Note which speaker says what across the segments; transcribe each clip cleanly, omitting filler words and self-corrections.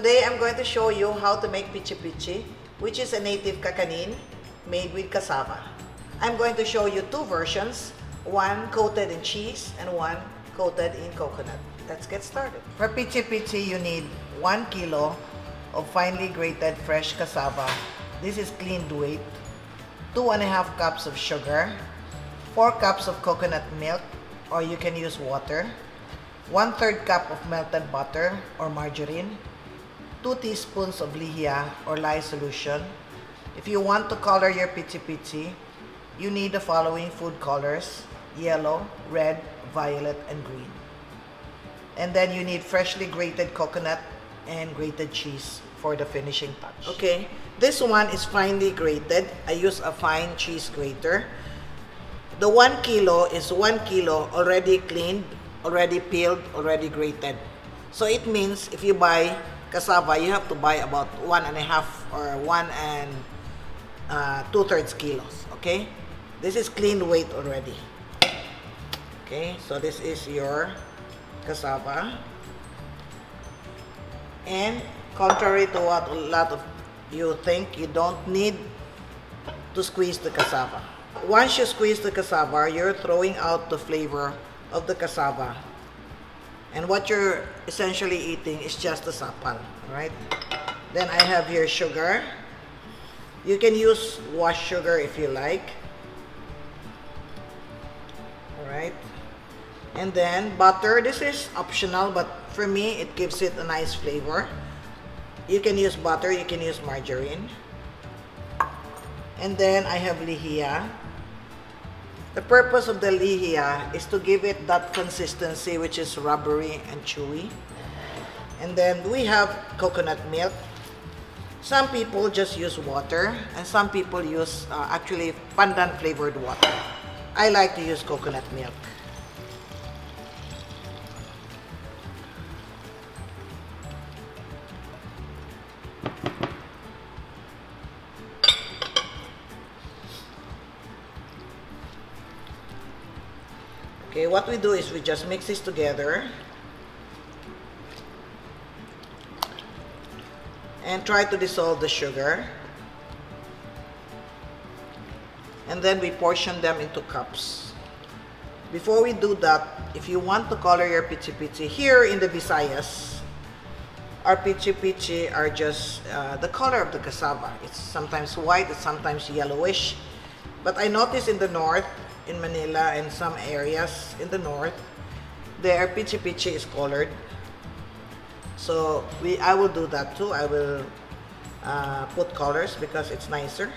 Speaker 1: Today I'm going to show you how to make Pitchi Pitchi, which is a native kakanin made with cassava. I'm going to show you two versions, one coated in cheese and one coated in coconut. Let's get started. For Pitchi Pitchi, you need 1 kilo of finely grated fresh cassava. This is cleaned weight. 2.5 cups of sugar, 4 cups of coconut milk, or you can use water, 1/3 cup of melted butter or margarine, 2 teaspoons of lihia or lye solution. If you want to color your Pitchi Pitchi, you need the following food colors: yellow, red, violet, and green. And then you need freshly grated coconut and grated cheese for the finishing touch. Okay, this one is finely grated. I use a fine cheese grater. The 1 kilo is 1 kilo already cleaned, already peeled, already grated. So it means if you buy cassava, you have to buy about 1.5 or 1 2/3 kilos. Okay, this is cleaned weight already. Okay, so this is your cassava. And contrary to what a lot of you think, you don't need to squeeze the cassava. Once you squeeze the cassava, you're throwing out the flavor of the cassava. And what you're essentially eating is just the sapal, right? Then I have here sugar. You can use washed sugar if you like. Alright. And then butter. This is optional, but for me, it gives it a nice flavor. You can use butter, you can use margarine. And then I have lihia. The purpose of the lihia is to give it that consistency which is rubbery and chewy. And then we have coconut milk. Some people just use water, and some people use actually pandan flavored water. I like to use coconut milk. Okay, what we do is we just mix this together and try to dissolve the sugar, and then we portion them into cups. Before we do that, if you want to color your Pitchi Pitchi, here in the Visayas, our Pitchi Pitchi are just the color of the cassava. It's sometimes white, it's sometimes yellowish, but I noticed in the north, in Manila and some areas in the north, their Pitchi Pitchi is colored. So I will do that too. I will put colors because it's nicer.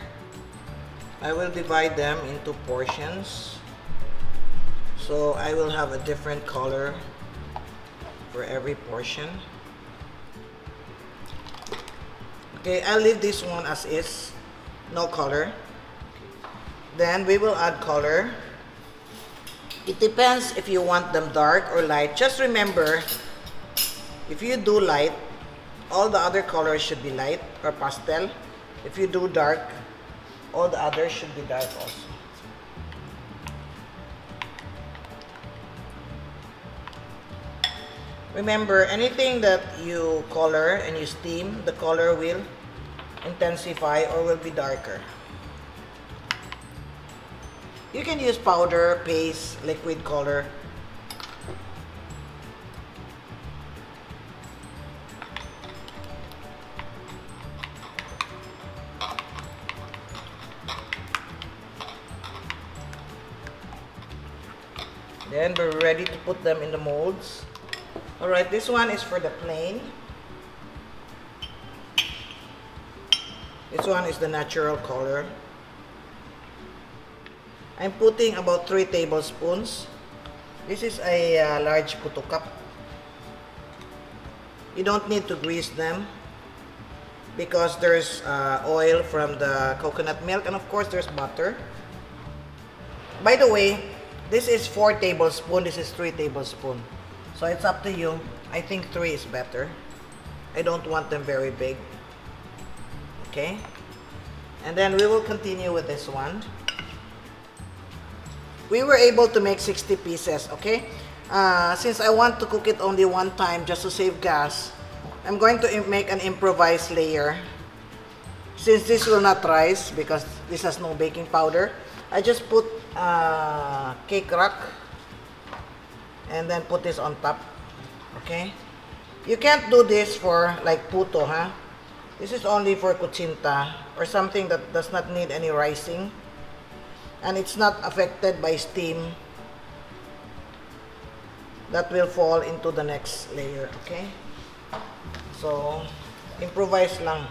Speaker 1: I will divide them into portions. So I will have a different color for every portion. Okay, I'll leave this one as is, no color. Then we will add color. It depends if you want them dark or light. Just remember, if you do light, all the other colors should be light or pastel. If you do dark, all the others should be dark also. Remember, anything that you color and you steam, the color will intensify or will be darker. You can use powder, paste, liquid color. Then we're ready to put them in the molds. Alright, this one is for the plain. This one is the natural color. I'm putting about 3 tablespoons. This is a large puto cup. You don't need to grease them because there's oil from the coconut milk, and of course there's butter. By the way, this is 4 tablespoons, this is 3 tablespoons. So it's up to you. I think 3 is better. I don't want them very big. Okay? And then we will continue with this one. We were able to make 60 pieces, okay? Since I want to cook it only one time just to save gas, I'm going to make an improvised layer. Since this will not rise because this has no baking powder, I just put cake rock and then put this on top. Okay? You can't do this for like puto, huh? This is only for kuchinta or something that does not need any rising. And it's not affected by steam that will fall into the next layer, okay? So, improvise lang.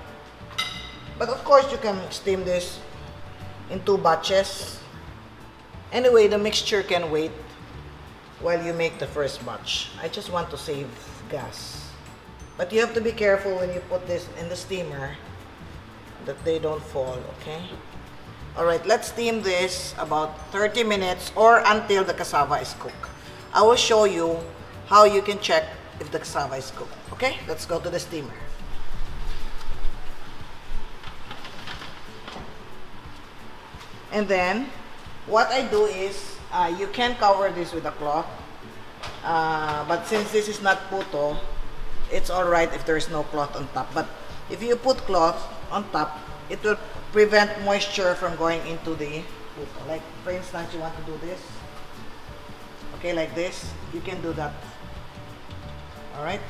Speaker 1: But of course, you can steam this in 2 batches. Anyway, the mixture can wait while you make the first batch. I just want to save gas. But you have to be careful when you put this in the steamer that they don't fall, okay? Alright, let's steam this about 30 minutes or until the cassava is cooked. I will show you how you can check if the cassava is cooked. Okay, let's go to the steamer. And then, what I do is, you can cover this with a cloth. But since this is not puto, it's alright if there is no cloth on top. But if you put cloth on top, it will prevent moisture from going into the puto. Like, for instance, you want to do this. Okay, like this. You can do that. Alright?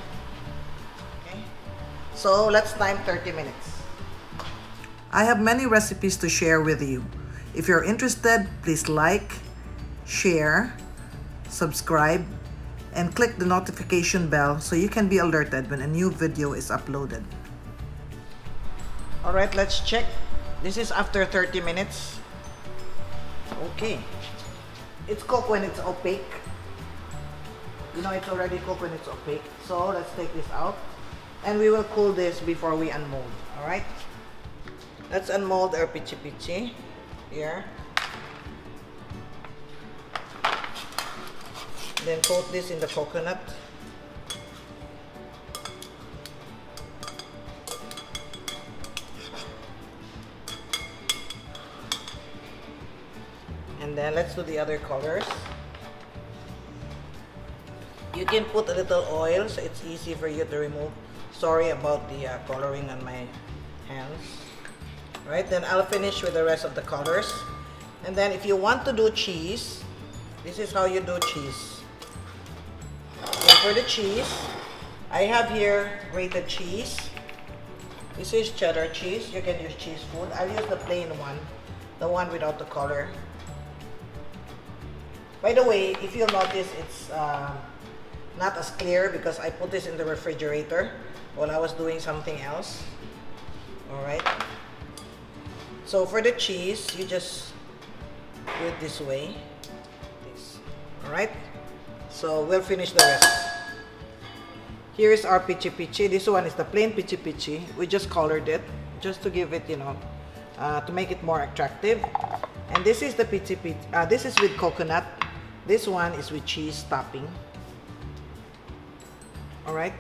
Speaker 1: Okay. So, let's time 30 minutes. I have many recipes to share with you. If you're interested, please like, share, subscribe, and click the notification bell so you can be alerted when a new video is uploaded. Alright, let's check. This is after 30 minutes. Okay. It's cooked when it's opaque. You know, it's already cooked when it's opaque. So, let's take this out. And we will cool this before we unmold. Alright? Let's unmold our Pitchi Pitchi. Here. Then coat this in the coconut. And then let's do the other colors. You can put a little oil so it's easy for you to remove. Sorry about the coloring on my hands. Right, then I'll finish with the rest of the colors. And then if you want to do cheese, this is how you do cheese. So for the cheese, I have here grated cheese. This is cheddar cheese. You can use cheese food. I'll use the plain one, the one without the color. By the way, if you'll notice, it's not as clear because I put this in the refrigerator while I was doing something else. Alright. So for the cheese, you just do it this way. This. Alright? So we'll finish the rest. Here is our Pitchi Pitchi. This one is the plain Pitchi Pitchi. We just colored it just to give it, you know, to make it more attractive. And this is the Pitchi Pitchi. This is with coconut. This one is with cheese topping. Alright?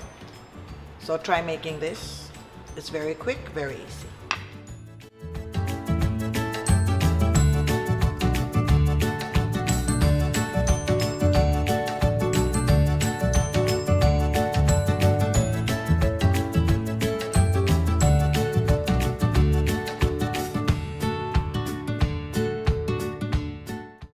Speaker 1: So try making this. It's very quick, very easy.